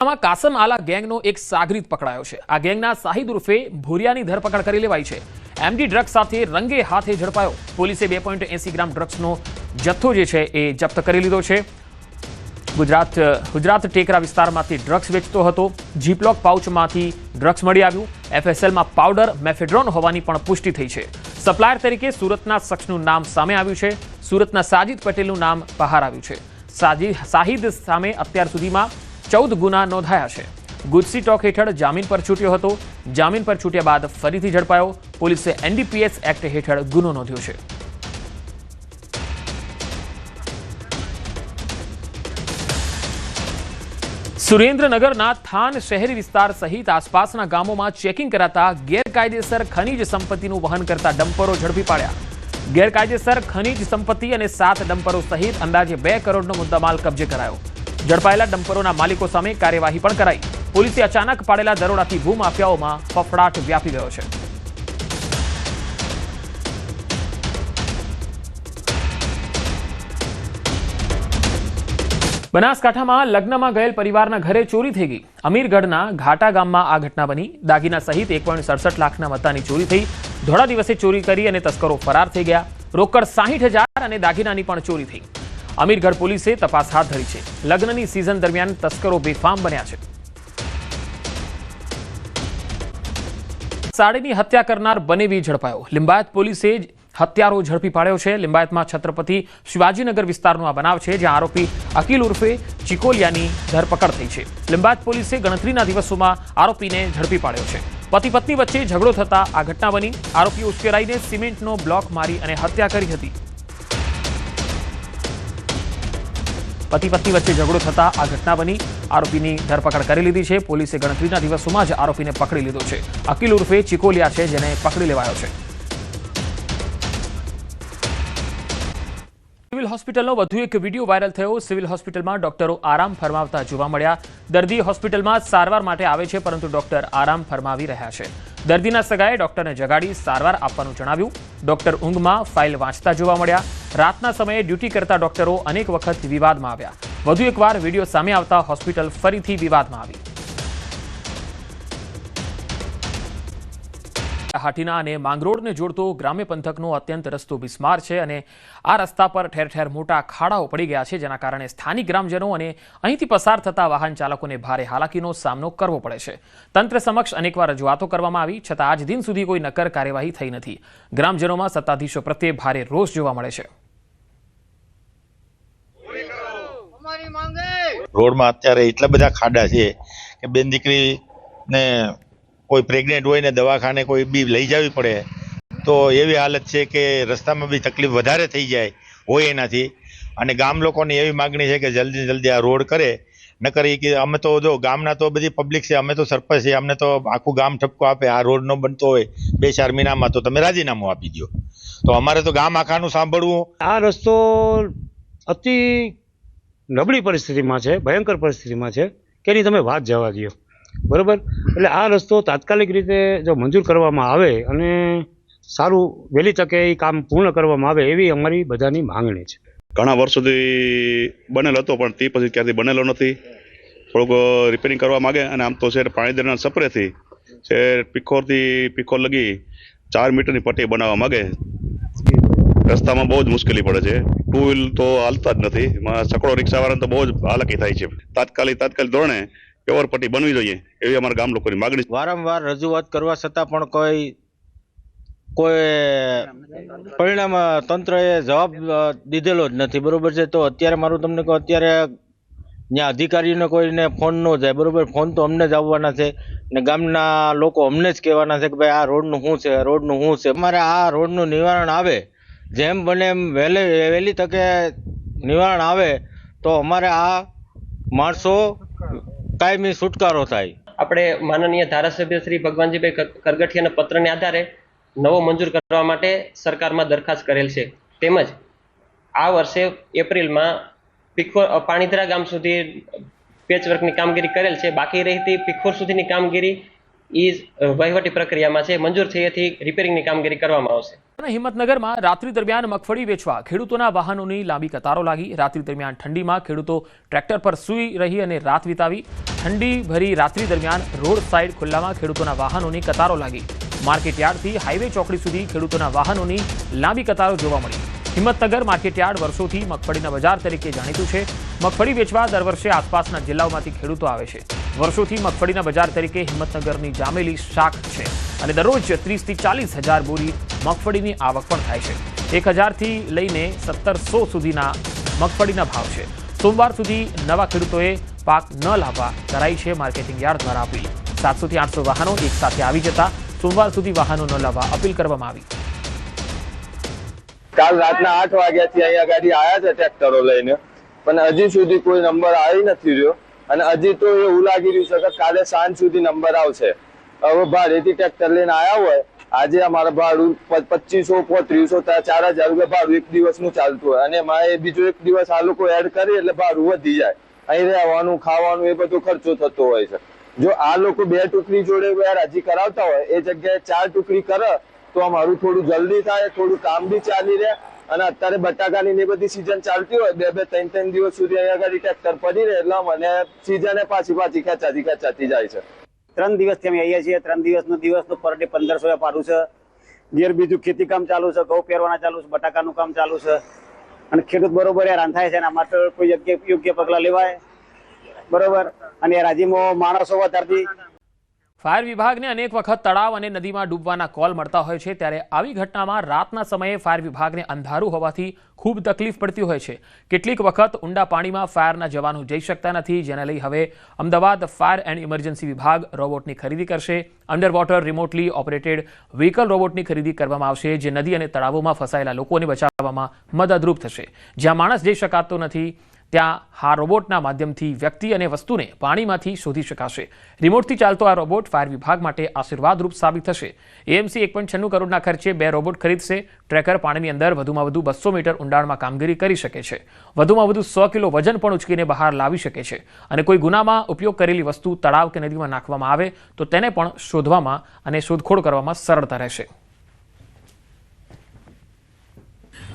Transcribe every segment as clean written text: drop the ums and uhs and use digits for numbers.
કાસમ આલા ગેંગનો એક સાગરીત પકડાયો છે। આ ગેંગના શાહિદ ઉર્ફે ભૂરિયાની ધરપકડ કરી લેવાઈ છે। એમડી ડ્રગ્સ સાથે રંગે હાથે ઝડપાયો। પોલીસે 2.80 ગ્રામ ડ્રગ્સનો જથ્થો જે છે એ જપ્ત કરી લીધો છે। ગુજરાત ટેકરા વિસ્તારમાંથી ડ્રગ્સ વેચતો હતો। જીપલોક પાઉચમાંથી ડ્રગ્સ મળી આવ્યું। એફએસએલમાં પાવડર મેફેડ્રોન હોવાની પણ પુષ્ટિ થઈ છે। સપ્લાયર તરીકે સુરતના શખ્સનું નામ સામે આવ્યું છે। સુરતના સાજિદ પટેલનું નામ બહાર આવ્યું છે। શાહિદ સામે અત્યાર સુધીમાં 14 ગુના નોંધાયા છે। ગુજસી ટોક હેઠળ જામીન પર છૂટ્યો હતો। જામીન પર છૂટ્યા બાદ ફરીથી ઝડપાયો। પોલીસે એનડીપીએસ એક્ટ હેઠળ ગુનો નોંધ્યો છે। સુરેન્દ્રનગરના થાન શહેરી વિસ્તાર સહિત આસપાસના ગામોમાં ચેકિંગ કરાતા ગેરકાયદેસર ખનીજ સંપત્તિનું વહન કરતા ડમ્પરો ઝડપી પાડ્યા। ગેરકાયદેસર ખનીજ સંપત્તિ અને 7 ડમ્પરો સહિત અંદાજે 2 કરોડનો મુદ્દામાલ કબજે કરાયો। ઝડપાયેલા ડમ્પરોના માલિકો સામે કાર્યવાહી પણ કરાઈ। પોલીસે અચાનક પાડેલા દરોડાથી ભૂમાફિયાઓમાં ફફડાટ વ્યાપી ગયો છે। બનાસકાંઠામાં લગ્નમાં ગયેલ પરિવારના ઘરે ચોરી થઈ ગઈ। અમીરગઢના ઘાટા ગામમાં આ ઘટના બની। દાગીના સહિત 1.67 લાખના મત્તાની ચોરી થઈ। ધોળા દિવસે ચોરી કરી અને તસ્કરો ફરાર થઈ ગયા। રોકડ 60,000 અને દાગીનાની પણ ચોરી થઈ। અમીરગઢ પોલીસે તપાસ હાથ ધરી છે। લગ્નની સિઝન દરમિયાન તસ્કરો બેફામ બન્યા છે। સાડીની હત્યા કરનાર બનેવી ઝડપાયો। લિંબાયત પોલીસે હત્યારો ઝડપી પાડ્યો છે। લિંબાયતમાં છત્રપતિ શિવાજીનગર વિસ્તારનો આ બનાવ છે, જ્યાં આરોપી અકીલ ઉર્ફે ચિકોલિયાની ધરપકડ થઈ છે। લિંબાયત પોલીસે ગણતરીના દિવસોમાં આરોપીને ઝડપી પાડ્યો છે। પતિ પત્ની વચ્ચે ઝઘડો થતા આ ઘટના બની। આરોપી ઉશ્કેરાઈને સિમેન્ટનો બ્લોક મારી અને હત્યા કરી હતી। પતિ પત્ની વચ્ચે ઝઘડો થતા આ ઘટના બની। આરોપીની ધરપકડ કરી લીધી છે। પોલીસે ગણતરીના દિવસોમાં જ આરોપીને પકડી લીધો છે। અકીલ ઉર્ફે ચિકોલિયા છે, જેને પકડી લેવાયો છે। સિવિલ હોસ્પિટલનો વધુ એક વિડીયો વાયરલ થયો। સિવિલ હોસ્પિટલમાં ડોક્ટરો આરામ ફરમાવતા જોવા મળ્યા। દર્દી હોસ્પિટલમાં સારવાર માટે આવે છે, પરંતુ ડોક્ટર આરામ ફરમાવી રહ્યા છે। દર્દીના સગાએ ડોક્ટરને જગાડી સારવાર આપવાનું જણાવ્યું। ડોક્ટર ઊંઘમાં ફાઇલ વાંચતા જોવા મળ્યા। રાતના સમયે ડ્યુટી કરતા ડોક્ટરો અનેક વખત વિવાદમાં આવ્યા। વધુ એકવાર વિડીયો સામે આવતા હોસ્પિટલ ફરીથી વિવાદમાં આવી। હાટીના અને માંગરોળને જોડતો ગ્રામ્ય પંથકનો અત્યંત રસ્તો બિસ્માર છે અને આ રસ્તા પર ઠેર ઠેર મોટા ખાડાઓ પડી ગયા છે, જેના કારણે સ્થાનિક ગ્રામજનો અને અહીંથી પસાર થતા વાહન ચાલકોને ભારે હાલાકીનો સામનો કરવો પડે છે। તંત્ર સમક્ષ અનેકવાર રજૂઆતો કરવામાં આવી, છતાં આજ દિન સુધી કોઈ નક્કર કાર્યવાહી થઈ નથી। ગ્રામજનોમાં સત્તાધીશો પ્રત્યે ભારે રોષ જોવા મળે છે। રોડમાં અત્યારે એટલા બધા ખાડા છે કે બેન દીકરીને કોઈ પ્રેગ્નેન્ટ હોય ને દવાખાને કોઈ બી લઈ જવી પડે તો એવી હાલત છે કે રસ્તામાં બી તકલીફ વધારે થઈ જાય હોય એનાથી। અને ગામ લોકોની એવી માગણી છે કે જલ્દી જલ્દી આ રોડ કરે, ન કરી કે અમે તો જો ગામના તો બધી પબ્લિક છે, અમે તો સરપંચ છે, અમને તો આખું ગામ ઠપકો આપે આ રોડ ન બનતો હોય 2-4 મહિનામાં તો તમે રાજીનામું આપી દો। તો અમારે તો ગામ આખાનું સાંભળવું। આ રસ્તો અતિ નબળી પરિસ્થિતિમાં છે, ભયંકર પરિસ્થિતિમાં છે કે એની તમે વાત જવા દો, બરાબર। એટલે આ રસ્તો તાત્કાલિક રીતે જો મંજૂર કરવામાં આવે અને સારું વહેલી તકે એ કામ પૂર્ણ કરવામાં આવે એવી અમારી બધાની માંગણી છે। ઘણા વર્ષોથી બનેલો હતો, પણ તે પછી ક્યારથી બનેલો નથી। થોડુંક રિપેરિંગ કરવા માગે અને આમ તો છે પાણીદરના સપરેથી છે પીખોરથી પીખોર લગી 4 મીટરની પટ્ટી બનાવવા માગે। રસ્તામાં બહુ જ મુશ્કેલી પડે છે। 2 વ્હીલ તો હાલતા જ નથી, એમાં સકડો રિક્ષાવાળાને તો બહુ જ હાલાકી થાય છે। તાત્કાલિક ધોરણે પેવર પટ્ટી બનવી જોઈએ એવી અમારા ગામ લોકોની માગણી છે। વારંવાર રજૂઆત કરવા છતાં પણ કોઈ પરિણામ તંત્રએ જવાબ દીધેલો જ નથી, બરોબર છે। તો અત્યારે મારું તમને કહું, અત્યારે ત્યાં અધિકારીઓને કોઈને ફોન ન જાય, બરોબર। ફોન તો અમને જ આવવાના છે ને ગામના લોકો અમને જ કહેવાના છે કે ભાઈ આ રોડનું શું છે, રોડનું શું છે। અમારે આ રોડનું નિવારણ આવે, જેમ બને એમ વહેલી તકે નિવારણ આવે તો અમારે આ માણસો કાયમી છુટકારો થાય। આપણે માનનીય ધારાસભ્ય શ્રી ભગવાનજીભાઈ કરગઠિયાના પત્રને આધારે નવો મંજૂર કરવા માટે સરકારમાં દરખાસ્ત કરેલ છે। તેમજ આ વર્ષે એપ્રિલમાં પાણીધરા ગામ સુધી પેચવર્કની કામગીરી કરેલ છે। બાકી રહેતી પીખોર સુધીની કામગીરી એ વહીવટી પ્રક્રિયામાં છે. મંજૂર થયેથી રિપેરિંગની કામગીરી કરવામાં આવશે. હિંમતનગરમાં રાત્રિ દરમિયાન મગફળી વેચવા ખેડૂતોના વાહનોની લાંબી કતારો લાગી. રાત્રિ દરમિયાન ઠંડીમાં ખેડૂતો ટ્રેક્ટર પર સૂઈ રહી અને રાત વિતાવી. ઠંડી ભરી રાત્રિ દરમિયાન રોડ સાઇડ ખુલ્લામાં ખેડૂતોના વાહનોની કતારો લાગી. માર્કેટયાર્ડથી હાઈવે ચોકડી સુધી ખેડૂતોના વાહનોની લાંબી કતારો જોવા મળી. હિંમતનગર માર્કેટયાર્ડ વર્ષોથી મગફળીના બજાર તરીકે જાણીતું છે. મગફળી વેચવા દર વર્ષે આસપાસના જિલ્લાઓમાંથી ખેડૂતો આવે છે. વર્ષોથી મગફળીના બજાર તરીકે હિંમતનગરની જામેલી શાખ છે અને દરરોજ 30 થી 40 હજાર બોરી મગફળીની આવક પણ થાય છે. 1000 થી લઈને 1700 સુધીના મગફળીના ભાવ છે. સોમવાર સુધી નવા ખેડૂતોએ પાક ન લાવવા કરાઈ છે માર્કેટિંગ યાર્ડ દ્વારા અપીલ. 700 થી 800 વાહનો એક સાથે આવી જતા સોમવાર સુધી વાહનો ન લાવવા અપીલ કરવામાં આવી. કાલ રાતના 8 વાગ્યાથી અહીંયા ગાડી આવ્યા છે ટ્રેક્ટરો લઈને, પણ હજી સુધી કોઈ નંબર આવી નથી રહ્યો અને હજી તો એવું લાગી રહ્યું છે કે કાલે સાંજ સુધી નંબર આવશે. હવે ભાડેથી ટ્રેક્ટર લઈને આવ્યા હોય, આજે અમારા ભાડું 2500 300 4000 રૂપિયા ભાડું એક દિવસનું ચાલતું હોય અને એમાં બીજો એક દિવસ આ લોકો એડ કરી એટલે ભાડું વધી જાય. અહીં રહેવાનું ખાવાનું એ બધો ખર્ચો થતો હોય છે. જો આ લોકો 2 ટુકડી જોડે હજી કરાવતા હોય એ જગ્યાએ 4 ટુકડી કરે તો અમારું થોડું જલ્દી થાય, થોડું કામ બી ચાલી રહે. અને અત્યારે બટાકાની ને બધી સિઝન ચાલતી હોય, 2-3 દિવસ સુધી અહીંયા આગળ ટ્રેક્ટર પડી રહે એટલે મને સિઝને પાછી ખેંચાતી જાય છે. 3 દિવસથી અમે અહીંયા છીએ. 3 દિવસનું પર ડે 1500 પાડું છે. ઘેર બીજું ખેતી કામ ચાલુ છે, ઘઉં પહેરવાના ચાલુ છે, બટાકાનું કામ ચાલુ છે અને ખેડૂત બરોબર હેરાન થાય છે. એના માટે કોઈ યોગ્ય પગલાં લેવાય બરોબર. અને રાજ્યમાં માણસો વધારતી ફાયર વિભાગને અનેક વખત તળાવ અને નદીમાં ડૂબવાના કોલ મળતા હોય છે, ત્યારે આવી ઘટનામાં રાતના સમયે ફાયર વિભાગને અંધારું હોવાથી ખૂબ તકલીફ પડતી હોય છે. કેટલીક વખત ઊંડા પાણીમાં ફાયરના જવાનો જઈ શકતા નથી, જેને લઈ હવે અમદાવાદ ફાયર એન્ડ ઇમરજન્સી વિભાગ રોબોટની ખરીદી કરશે. Under water remotely operated vehicle રોબોટની ખરીદી કરવામાં આવશે, જે નદી અને તળાવોમાં ફસાયેલા લોકોને બચાવવામાં મદદરૂપ થશે. જ્યાં માણસ જઈ શકાતો નથી ત્યાં આ રોબોટના માધ્યમથી વ્યક્તિ અને વસ્તુને પાણીમાંથી શોધી શકાશે. રિમોટથી ચાલતો આ રોબોટ ફાયર વિભાગ માટે આશીર્વાદરૂપ સાબિત થશે. એએમસી 1.96 કરોડના ખર્ચે 2 રોબોટ ખરીદશે. ટ્રેકર પાણીની અંદર વધુમાં વધુ 200 મીટર ઊંડાણમાં કામગીરી કરી શકે છે. વધુમાં વધુ 100 કિલો વજન પણ ઉચકીને બહાર લાવી શકે છે અને કોઈ ગુનામાં ઉપયોગ કરેલી વસ્તુ તળાવ કે નદીમાં નાખવામાં આવે તો તેને પણ શોધવામાં અને શોધખોળ કરવામાં સરળતા રહેશે.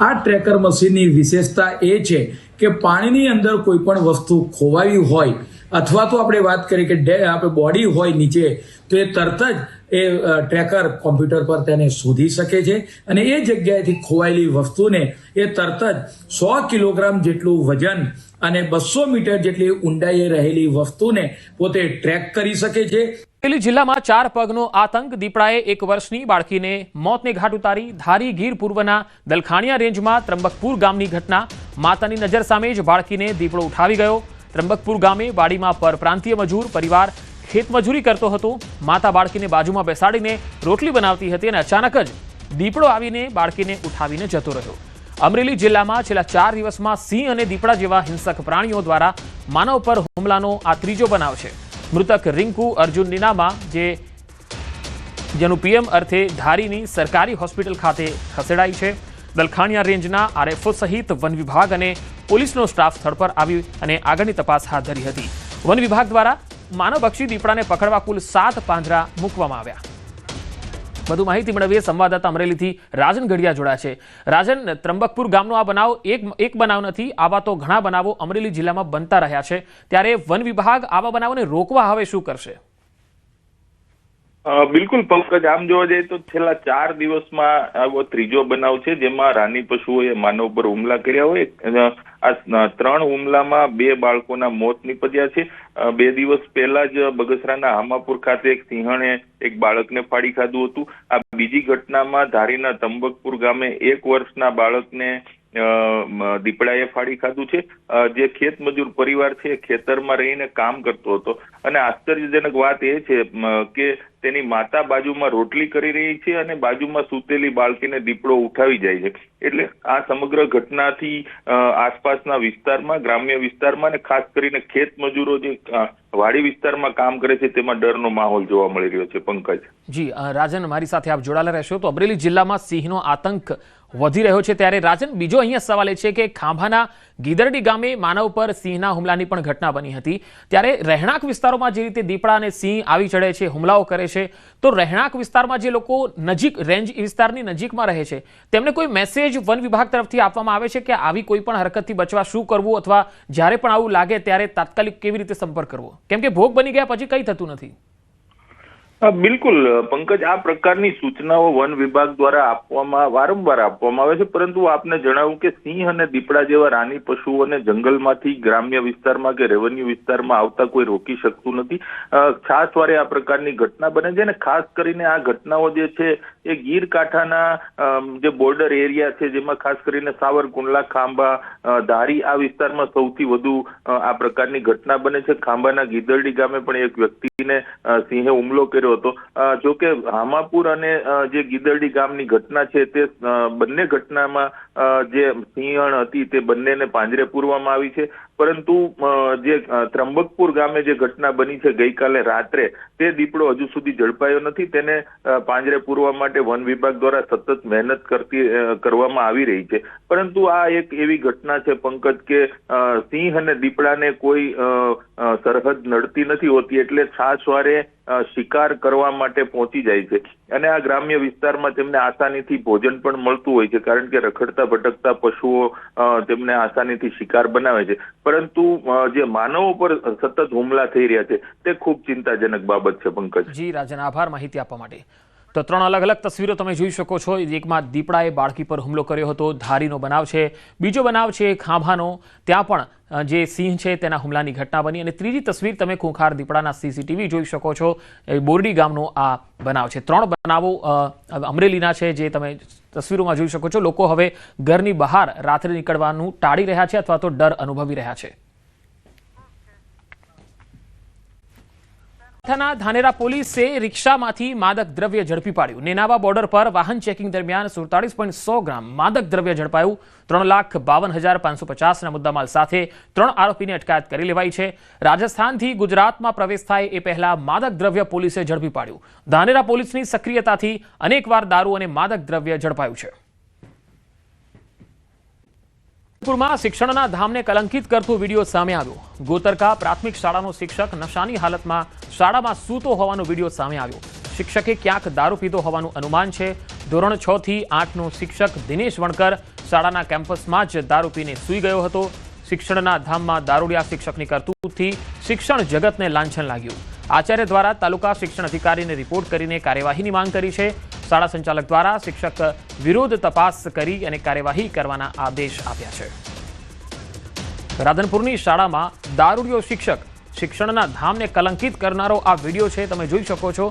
આ ટ્રેકર મશીનની વિશેષતા એ છે કે પાણીની અંદર કોઈ પણ વસ્તુ ખોવાઈ હોય અથવા તો આપણે વાત કરીએ કે આપણે બોડી હોય નીચે તો એ તરત જ એ ટ્રેકર કોમ્પ્યુટર પર તેને શોધી શકે છે અને એ જગ્યાએથી ખોવાયેલી વસ્તુને એ તરત જ 100 કિલોગ્રામ જેટલું વજન અને 200 મીટર જેટલી ઊંડાઈએ રહેલી વસ્તુને પોતે ટ્રેક કરી શકે છે. અમરેલી જિલ્લામાં 4 પગનો આતંક. દીપડાએ 1 વર્ષની બાળકીને મોતને ઘાટ ઉતારી. ધારી ગીર પૂર્વના દલખાણિયા રેન્જમાં ત્રંબકપુર ગામની ઘટના. માતાની નજર સામે જ બાળકીને દીપડો ઉઠાવી ગયો. ત્રંબકપુર ગામે વાડીમાં પરપ્રાંતીય મજૂર પરિવાર ખેતમજૂરી કરતો હતો. માતા બાળકીને બાજુમાં બેસાડીને રોટલી બનાવતી હતી અને અચાનક જ દીપડો આવીને બાળકીને ઉઠાવીને જતો રહ્યો. અમરેલી જિલ્લામાં છેલ્લા 4 દિવસમાં સિંહ અને દીપડા જેવા હિંસક પ્રાણીઓ દ્વારા માનવ પર હુમલાનો આ ત્રીજો બનાવ છે. મૃતક રિંકુ અર્જુન નીનામા જેનું પીએમ અર્થે ધારીની સરકારી હોસ્પિટલ ખાતે ખસેડાઈ છે. દલખાણિયા રેન્જના આરએફઓ સહિત વન વિભાગ અને પોલીસનો સ્ટાફ સ્થળ પર આવી અને આગળની તપાસ હાથ ધરી હતી. વન વિભાગ દ્વારા માનવભક્ષી દીપડાને પકડવા કુલ 7 પાંજરા મૂકવામાં આવ્યા. વધુ માહિતી મેળવીએ સંવાદદાતા અમરેલીથી રાજન ઘડિયા જોડાયા છે. રાજન, ત્રંબકપુર ગામનો આ બનાવ એક બનાવ નથી, આવા તો ઘણા બનાવો અમરેલી જિલ્લામાં બનતા રહ્યા છે, ત્યારે વન વિભાગ આવા બનાવોને રોકવા હવે શું કરશે? બિલકુલ પંકજ, આમ જોવા જઈએ તો છેલ્લા 4 દિવસમાં આવો ત્રીજો બનાવ છે જેમાં રાની પશુઓએ માનવ પર હુમલા કર્યા હોય. આ 3 હુમલામાં 2 બાળકોના મોત નીપજ્યા છે. 2 દિવસ પહેલા જ બગસરાના હામાપુર ખાતે એક સિંહણે એક બાળકને ફાડી ખાધું હતું. આ બીજી ઘટનામાં ધારીના ત્રંબકપુર ગામે 1 વર્ષના બાળકને દીપડાએ ફાડી ખાધું છે. જે ખેતમજૂર પરિવાર છે ખેતરમાં રહીને કામ કરતો હતો અને આશ્ચર્યજનક વાત એ છે કે તેની માતા બાજુમાં રોટલી કરી રહી છે અને બાજુમાં સૂતેલી બાળકીને દીપડો ઉઠાવી જાય છે. એટલે આ સમગ્ર ઘટનાથી આસપાસના વિસ્તારમાં, ગ્રામ્ય વિસ્તારમાં અને ખાસ કરીને ખેતમજૂરો જે વાડી વિસ્તારમાં કામ કરે છે તેમાં ડરનો માહોલ જોવા મળી રહ્યો છે. પંકજ. જી રાજન, મારી સાથે આપ જોડાયેલા રહેશો. તો અમરેલી જિલ્લામાં સિંહનો આતંક વધી રહ્યો છે ત્યારે રાજન, બીજો અહીંયા સવાલ એ છે કે ખાંભાના ગીદરડી ગામે માનવ પર સિંહના હુમલાની પણ ઘટના બની હતી, ત્યારે રહેણાંક વિસ્તારોમાં જે રીતે દીપડા અને સિંહ આવી ચડે છે, હુમલાઓ કરે છે, તો રહેણાંક વિસ્તારમાં જે લોકો નજીક રેન્જ વિસ્તારની નજીકમાં રહે છે તેમને કોઈ મેસેજ વન વિભાગ તરફથી આપવામાં આવે છે કે આવી કોઈ પણ હરકતથી બચવા શું કરવું, અથવા જ્યારે પણ આવું લાગે ત્યારે તાત્કાલિક કેવી રીતે સંપર્ક કરવો, કેમ કે ભોગ બની ગયા પછી કંઈ થતું નથી? બિલકુલ પંકજ, આ પ્રકારની સૂચનાઓ વન વિભાગ દ્વારા વારંવાર આપવામાં આવે છે, પરંતુ આપને જણાવું કે સિંહ અને દીપડા જેવા રાની પશુઓને જંગલમાંથી ગ્રામ્ય વિસ્તારમાં કે રેવન્યુ વિસ્તારમાં આવતા કોઈ રોકી શકતું નથી. ખાસ વારે આ પ્રકારની ઘટના બને છે, અને ખાસ કરીને આ ઘટનાઓ જે છે એ ગીર કાંઠાના જે બોર્ડર એરિયા છે, જેમાં ખાસ કરીને સાવરકુંડલા, ખાંભા, ધારી આ વિસ્તારમાં સૌથી વધુ આ પ્રકારની ઘટના બને છે. ખાંભાના ગીદરડી ગામે પણ એક વ્યક્તિને સિંહે હુમલો કર્યો હતો. જો કે હામાપુર અને જે ગીદરડી ગામની ઘટના છે તે બંને ઘટનામાં જે સિંહણ હતી તે બંનેને પાંજરે પૂરવામાં આવી છે, પરંતુ જે ત્રંબકપુર ગામે જે ઘટના બની છે ગઈકાલે રાત્રે, તે દીપડો હજુ સુધી ઝડપાયો નથી. તેને પાંજરે પૂરવા માટે વન વિભાગ દ્વારા સતત મહેનત કરવામાં આવી રહી છે, પરંતુ આ એક એવી ઘટના છે પંકજ કે સિંહ અને દીપડાને કોઈ સરહદ નડતી નથી હોતી, એટલે છાશવારે શિકાર કરવા માટે પહોંચી જાય છે, અને આ ગ્રામ્ય વિસ્તારમાં તેમને આસાનીથી ભોજન પણ મળતું હોય છે, કારણ કે રખડતા ભટકતા પશુઓ તેમને આસાનીથી શિકાર બનાવે છે. પરંતુ જે માનવો પર સતત હુમલા થઈ રહ્યા છે તે ખૂબ ચિંતાજનક બાબત છે પંકજ. જી રાજન, આભાર માહિતી આપવા માટે. તો 3 અલગ અલગ તસવીરો તમે જોઈ શકો છો. એકમાં દીપડાએ બાળકી પર હુમલો કર્યો હતો, ધારીનો બનાવ છે. બીજો બનાવ છે ખાંભાનો, ત્યાં પણ જે સિંહ છે તેના હુમલાની ઘટના બની. અને ત્રીજી તસવીર તમે ખૂંખાર દીપડાના CCTV જોઈ શકો છો, બોરડી ગામનો આ બનાવ છે. 3 બનાવો અમરેલીના છે જે તમે તસવીરોમાં જોઈ શકો છો. લોકો હવે ઘરની બહાર રાત્રે નીકળવાનું ટાળી રહ્યા છે અથવા તો ડર અનુભવી રહ્યા છે. ધાનેરા પોલીસે રિક્ષામાંથી માદક દ્રવ્ય ઝડપી પાડ્યું. નેનાવા બોર્ડર પર વાહન ચેકિંગ દરમિયાન 47.100 ગ્રામ માદક દ્રવ્ય ઝડપાયું. 3,52,550ના મુદ્દામાલ સાથે 3 આરોપીની અટકાયત કરી લેવાઈ છે. રાજસ્થાનથી ગુજરાતમાં પ્રવેશ થાય એ પહેલા માદક દ્રવ્ય પોલીસે ઝડપી પાડ્યું. ધાનેરા પોલીસની સક્રિયતાથી અનેકવાર દારૂ અને માદક દ્રવ્ય ઝડપાયું છે. શિક્ષણના ધામને કલંકિત કરતો વિડીયો સામે આવ્યો. ગોતરકા પ્રાથમિક શાળાનો શિક્ષક નશાની હાલતમાં શાળામાં સૂતો હોવાનો વિડીયો સામે આવ્યો. શિક્ષકે ક્યાંક દારૂ પીધો હોવાનું અનુમાન છે. ધોરણ 6 થી 8નો શિક્ષક દિનેશ વણકર શાળાના કેમ્પસમાં જ દારૂ પીને સૂઈ ગયો હતો. શિક્ષણના ધામમાં દારૂડિયા શિક્ષકની કરતૂતથી શિક્ષણ જગતને લાંછન લાગ્યું. આચાર્ય દ્વારા તાલુકા શિક્ષણ અધિકારીને રિપોર્ટ કરીને કાર્યવાહીની માંગ કરી છે. શાળા સંચાલક દ્વારા શિક્ષક વિરુદ્ધ તપાસ કરી અને કાર્યવાહી કરવાના આદેશ આપ્યા છે. રાધનપુરની શાળામાં દારૂડિયો શિક્ષક, શિક્ષણના ધામને કલંકિત કરનારો આ વિડીયો છે, તમે જોઈ શકો છો.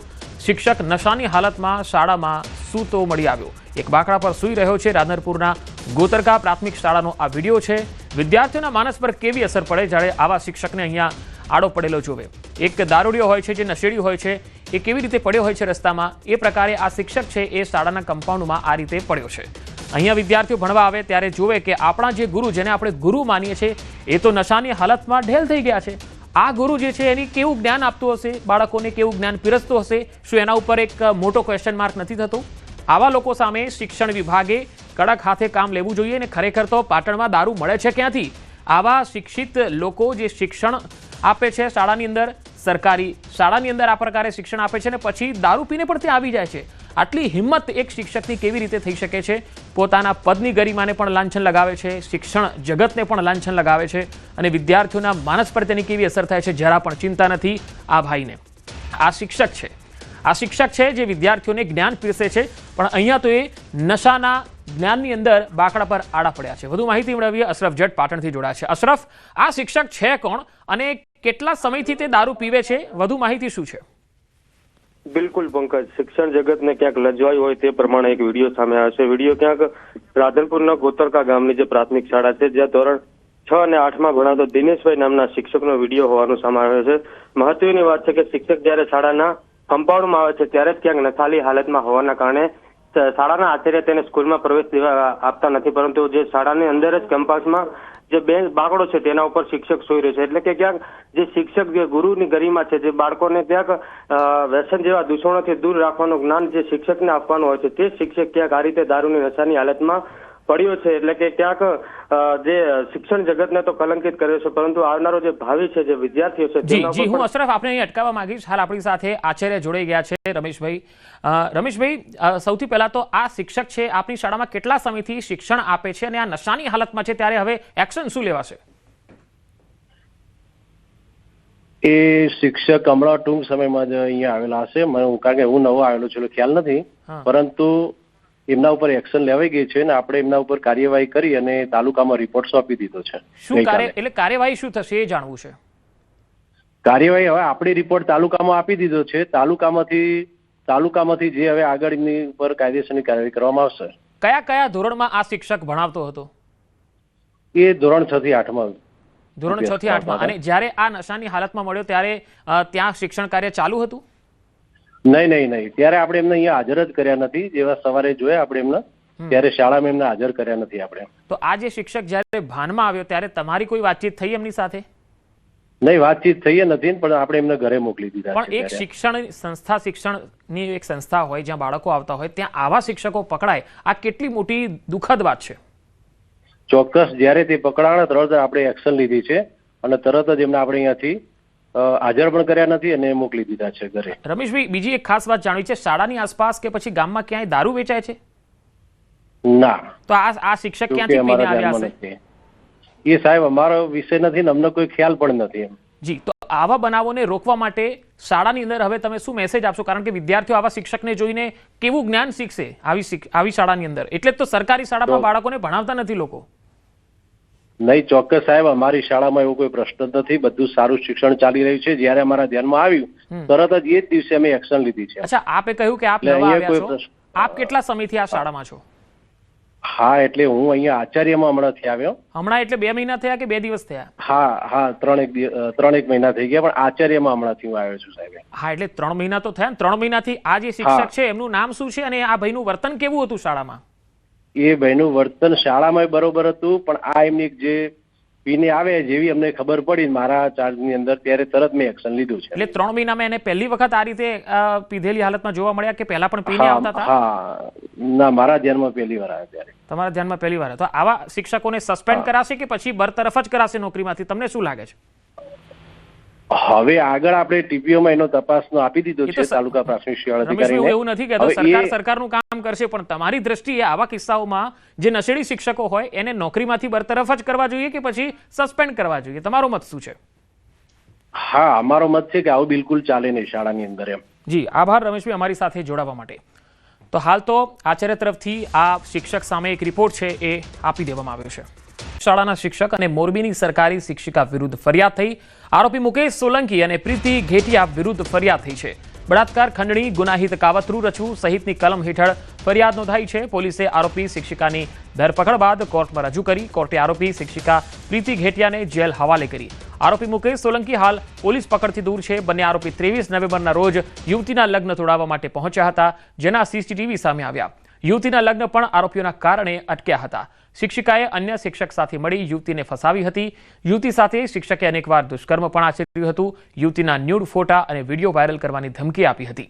શિક્ષક નશાની હાલતમાં શાળામાં સૂતો મળી આવ્યો. એક બાકડા પર સૂઈ રહ્યો છે. રાધનપુરના ગોતરકા પ્રાથમિક શાળાનો આ વિડીયો છે. વિદ્યાર્થીઓના માનસ પર કેવી અસર પડે જ્યારે આવા શિક્ષકને અહીંયા આડો પડેલો જોવે. એક દારૂડિયો હોય છે, જે નશેડી હોય છે, એ કેવી રીતે પડ્યો હોય છે રસ્તામાં, એ પ્રકારે આ શિક્ષક છે એ શાળાના કમ્પાઉન્ડમાં આ રીતે પડ્યો છે. અહીંયા વિદ્યાર્થીઓ ભણવા આવે ત્યારે જોવે કે આપણા જે ગુરુ, જેને આપણે ગુરુ માનીએ છીએ, એ તો નશાની હાલતમાં ઢેલ થઈ ગયા છે. આ ગુરુ જે છે એની કેવું જ્ઞાન આપતું હશે, બાળકોને કેવું જ્ઞાન પીરસતું હશે, શું એના ઉપર એક મોટો ક્વેશ્ચન માર્ક નથી થતો? આવા લોકો સામે શિક્ષણ વિભાગે કડક હાથે કામ લેવું જોઈએ. અને ખરેખર તો પાટણમાં દારૂ મળે છે ક્યાંથી? આવા શિક્ષિત લોકો જે શિક્ષણ આપે છે શાળાની અંદર, સરકારી શાળાની અંદર આ પ્રકારે શિક્ષણ આપે છે, ને પછી દારૂ પીને પણ ત્યાં આવી જાય છે. આટલી હિંમત એક શિક્ષકની કેવી રીતે થઈ શકે છે? પોતાના પદની ગરિમાને પણ લાંછન લગાવે છે, શિક્ષણ જગતને પણ લાંછન લગાવે છે, અને વિદ્યાર્થીઓના માનસ પર તેની કેવી અસર થાય છે જરા પણ ચિંતા નથી આ ભાઈને. આ શિક્ષક છે, આ શિક્ષક છે જે વિદ્યાર્થીઓને જ્ઞાન પીરસે છે, પણ અહીંયા તો એ નશાના જ્ઞાનની અંદર બાકડા પર આડા પડ્યા છે. વધુ માહિતી મેળવીએ. અશરફ જટ પાટણથી જોડાયા છે. અશરફ, આ શિક્ષક છે કોણ અને કેટલા સમયથી તે દારૂ પીવે છે? વધુ માહિતી શું છે? બિલકુલ પંકજ, શિક્ષણ જગતને ક્યાંક લજવાયું હોય તે પ્રમાણે એક વિડીયો સામે આવ્યો છે. વિડીયો ક્યાંક રાધનપુરના ગોતરકા ગામની જે પ્રાથમિક શાળા છે, જ્યાં ધોરણ 6 અને 8માં ભણાવતો દિનેશભાઈ નામના શિક્ષકનો વિડીયો હોવાનું સામે આવ્યો છે. મહત્વની વાત છે કે શિક્ષક જ્યારે શાળાના કમ્પાઉન્ડમાં આવે છે ત્યારે જ ક્યાંક નશાલી હાલતમાં હોવાના કારણે શાળાના આચાર્ય તેને સ્કૂલમાં પ્રવેશ આપતા નથી, પરંતુ જે શાળાની અંદર જ કેમ્પસમાં જે બેન્ચ બાકડો છે તેના ઉપર શિક્ષક સૂઈ રહ્યો છે. એટલે કે ક્યાંક જે શિક્ષક જે ગુરુની ગરિમા છે, જે બાળકોને ક્યાંક વ્યસન જેવા દૂષણોથી દૂર રાખવાનું જ્ઞાન જે શિક્ષકને આપવાનું હોય છે, તે શિક્ષક ક્યાંક આ રીતે દારૂની નશાની હાલતમાં પડ્યો છે. એટલે કે ક્યાંક જે શિક્ષણ જગતને તો કલંકિત કર્યો છે, પરંતુ આવનારો જે ભાવિ છે, જે વિદ્યાર્થીઓ છે, જી હું અશરફ આપણે અહીં અટકાવવા માંગીશ. હાલ આપણી સાથે આચાર્ય જોડાઈ ગયા છે રમેશભાઈ. રમેશભાઈ, સૌથી પહેલા તો આ શિક્ષક છે, આપની શાળામાં કેટલા સમયથી શિક્ષણ આપે છે અને આ નશાની હાલતમાં છે, ત્યારે હવે એક્શન શું લેવાશે? એ શિક્ષક હમણાં ટૂંક સમયમાં જ અહીંયા આવેલા હશે. કારણ કે હું નવો આવેલો છું, ખ્યાલ નથી, પરંતુ એમના ઉપર એક્શન લેવાઈ ગઈ છે અને આપણે એમના ઉપર કાર્યવાહી કરી અને તાલુકામાં રિપોર્ટ સોંપી દીધો છે. શું કાર્યવાહી શું થશે એ જાણવું છે. કાર્યવાહી હવે આપણે રિપોર્ટ તાલુકામાં આપી દીધો છે. તાલુકામાંથી જે હવે આગળ એમની ઉપર કાયદેસરની કાર્યવાહી કરવામાં આવશે. કયા કયા ધોરણમાં આ શિક્ષક ભણાવતો હતો? એ ધોરણ 6 થી 8માં. ધોરણ 6 થી 8માં. અને જ્યારે આ નશાની હાલતમાં મળ્યો ત્યારે ત્યાં શિક્ષણ કાર્ય ચાલુ હતું? નહીં. ત્યારે આપણે એમને અહીંયા હાજર જ કર્યા નથી. જેવા સવારે જોયા આપણે એમને, ત્યારે શાળામાં એમને હાજર કર્યા નથી આપણે. તો આ જે શિક્ષક જ્યારે ભાનમાં આવ્યો ત્યારે તમારી કોઈ વાતચીત થઈ એમની સાથે? નહીં, વાતચીત થઈ નથી, પણ આપણે એમને ઘરે મોકલી દીધા. પણ એક શિક્ષણ સંસ્થા, શિક્ષણની એક સંસ્થા હોય જ્યાં બાળકો આવતા હોય, ત્યાં આવા શિક્ષકો પકડાય, આ કેટલી મોટી દુઃખદ વાત છે. ચોક્કસ, જ્યારે તે પકડાણા તરત આપણે એક્શન લીધી છે અને તરત જ એમને આપણે અહીંયાથી હાજર પણ કર્યા નથી અને મોકલી દીધા છે ઘરે. રમેશભાઈ, બીજી એક ખાસ વાત જાણવી છે, શાળાની આસપાસ કે પછી ગામમાં ક્યાંય દારૂ વેચાય છે? ના. તો આ શિક્ષક ક્યાંથી પીને આવ્યા હશે? એ સાહેબ અમારો વિષય નથી ને અમને કોઈ ખ્યાલ પણ નથી એમ. જી, તો આવા બનાવોને રોકવા માટે શાળાની અંદર હવે તમે શું મેસેજ આપશો? કારણ કે વિદ્યાર્થીઓ આવા શિક્ષકને જોઈને કેવું જ્ઞાન શીખશે આવી શાળાની અંદર? એટલે જ તો સરકારી શાળામાં બાળકોને ભણાવતા નથી લોકો. નહીં, ચોક્કસ સાહેબ, અમારી શાળામાં એવો કોઈ પ્રશ્ન નથી. બધું સારું શિક્ષણ ચાલી રહ્યું છે. જ્યારે અમારા ધ્યાનમાં આવ્યું તરત જ એ જ દિવસે અમે એક્શન લીધી છે. અચ્છા, આપે કહ્યું કે આપ નવા આવ્યા છો. આપ કેટલા સમયથી આ શાળામાં છો? હા, એટલે હું અહીંયા આચાર્યમાં હમણાંથી આવ્યો. હમણાં એટલે 2 મહિના થયા કે 2 દિવસ થયા? હા, 3 મહિના થઈ ગયા, પણ આચાર્યમાં હમણાંથી હું આવ્યો છું સાહેબ. હા, એટલે 3 મહિના તો થયા. 3 મહિનાથી આ જે શિક્ષક છે એમનું નામ શું છે અને આ ભાઈનું વર્તન કેવું હતું શાળામાં? એ ભાઈનું વર્તન શાળામાં બરોબર હતું, પણ આ એમની જે પીને આવે જેવી અમને ખબર પડી મારા ચાર્જની અંદર, ત્યારે તરત મેં એક્શન લીધું છે. એટલે 3 મહિનામાં એને પહેલી વખત આ રીતે પીધેલી હાલતમાં જોવા મળ્યા કે પહેલા પણ પીને આવતા હતા? હા, ના, મારા ધ્યાનમાં પહેલી વાર આવ્યા ત્યારે. તમારા ધ્યાનમાં પહેલી વાર. તો આવા શિક્ષકોને સસ્પેન્ડ કરાશે કે પછી બરતરફ જ કરાશે નોકરીમાંથી? તમને શું લાગે છે? હવે આગળ આપણે ટીપીઓમાં એનો તપાસનો આપી દીધો છે તાલુકા પ્રાથમિક શિક્ષણ અધિકારીને. એવું નથી કહેતો સરકારનું કામ કરશે, પણ તમારી દ્રષ્ટિએ આવા કિસ્સાઓમાં જે નશેડી શિક્ષકો હોય એને નોકરીમાંથી બરતરફ જ કરવા જોઈએ કે પછી સસ્પેન્ડ કરવા જોઈએ? તમારો મત શું છે? હા, અમારો મત છે કે આવું બિલકુલ ચાલે નહીં શાળાની અંદર એમ. જી, આભાર રમેશભાઈ અમારી સાથે જોડાવા માટે. તો હાલ તો આચાર્ય તરફથી આ શિક્ષક સામે એક રિપોર્ટ છે એ આપી દેવામાં આવ્યો છે. શાળાના શિક્ષક અને મોરબીની સરકારી શિક્ષિકા વિરુદ્ધ ફરિયાદ થઈ. આરોપી મુકેશ સોલંકી અને પ્રીતિ ઘેટિયા વિરુદ્ધ ફરિયાદ થઈ છે. બળાત્કાર, ખંડણી, ગુનાહિત કાવતરું રચવું સહિતની કલમ હેઠળ ફરિયાદ નોંધાઈ છે. પોલીસે આરોપી શિક્ષિકાની ધરપકડ બાદ કોર્ટમાં રજૂ કરી. કોર્ટે આરોપી શિક્ષિકા પ્રીતિ ઘેટિયાને જેલ હવાલે કરી. આરોપી મુકેશ સોલંકી હાલ પોલીસ પકડથી દૂર છે. બંને આરોપી 23 નવેમ્બરના રોજ યુવતીના લગ્ન તોડાવવા માટે પહોંચ્યા હતા, જેના સીસીટીવી સામે આવ્યા. યુવતીના લગ્ન પણ આરોપીઓના કારણે અટક્યા હતા. શિક્ષિકાએ અન્ય શિક્ષક સાથે મળી યુવતીને ફસાવી હતી. યુવતી સાથે શિક્ષકે અનેકવાર દુષ્કર્મ પણ આચર્યું હતું. યુવતીના ન્યૂડ ફોટા અને વિડીયો વાયરલ કરવાની ધમકી આપી હતી.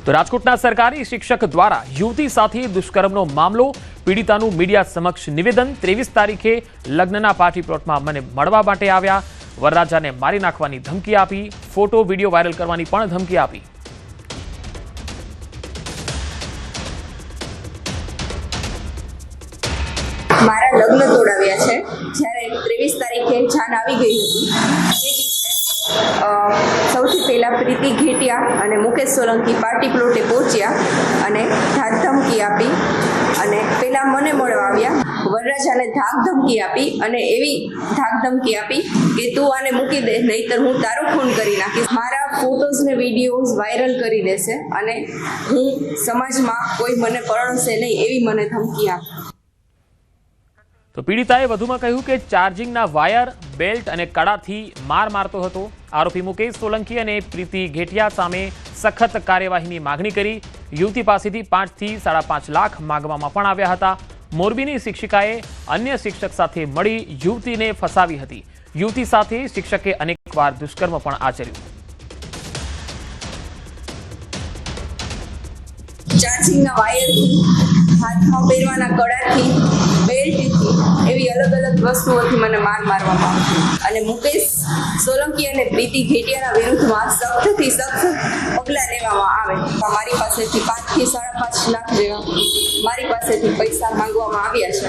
તો રાજકોટના સરકારી શિક્ષક દ્વારા યુવતી સાથે દુષ્કર્મનો મામલો. પીડિતાનું મીડિયા સમક્ષ નિવેદન. 23 તારીખે લગ્નના પાર્ટી પ્લોટમાં મને મળવા માટે આવ્યા. વરરાજાને મારી નાખવાની ધમકી આપી. ફોટો વિડીયો વાયરલ કરવાની પણ ધમકી આપી. મારા લગ્ન તોડાવ્યા છે. જ્યારે 23 તારીખે જાન આવી ગઈ હતી, સૌથી પહેલા પ્રીતિ ઘેટિયા અને મુકેશ સોલંકી પાર્ટી પ્લોટે પહોંચ્યા અને ધાક ધમકી આપી અને પહેલા મને મળવા આવ્યા. વરરાજાને ધાક ધમકી આપી અને એવી ધાક ધમકી આપી કે તું આને મૂકી દે, નહીતર હું તારો ખૂન કરી નાખીશ. મારા ફોટોઝ ને વિડીયોઝ વાયરલ કરી દેશે અને હું સમાજમાં કોઈ મને પરણશે નહીં, એવી મને ધમકી આપી. તો પીડિતાએ વધુમાં કહ્યું કે ચાર્જિંગના વાયર, બેલ્ટ અને કડાથી માર મારતો હતો. આરોપી મુકેશ સોલંકી અને પ્રીતિ ઘેટિયા સામે સખત કાર્યવાહીની માગણી કરી. યુવતી પાસેથી 5 થી 5.5 લાખ માંગવામાં પણ આવ્યા હતા. મોરબીની શિક્ષિકાએ અન્ય શિક્ષક સાથે મળી યુવતીને ફસાવી હતી. યુવતી સાથે શિક્ષકે અનેકવાર દુષ્કર્મ પણ આચર્યું. ચાર્જિંગના વાયરથી, હાથમાં પહેરવાના કડાથી, બેલ્ટથી એવી અલગ અલગ વસ્તુઓથી મને મારવામાં આવતી. અને મુકેશ સોલંકી અને પ્રીતિ ઘેટિયાના વિરુદ્ધમાં સખ્તથી સખ્ત પગલાં લેવામાં આવે. મારી પાસેથી 5 થી 5.5 લાખ જેવા મારી પાસેથી પૈસા માંગવામાં આવ્યા છે.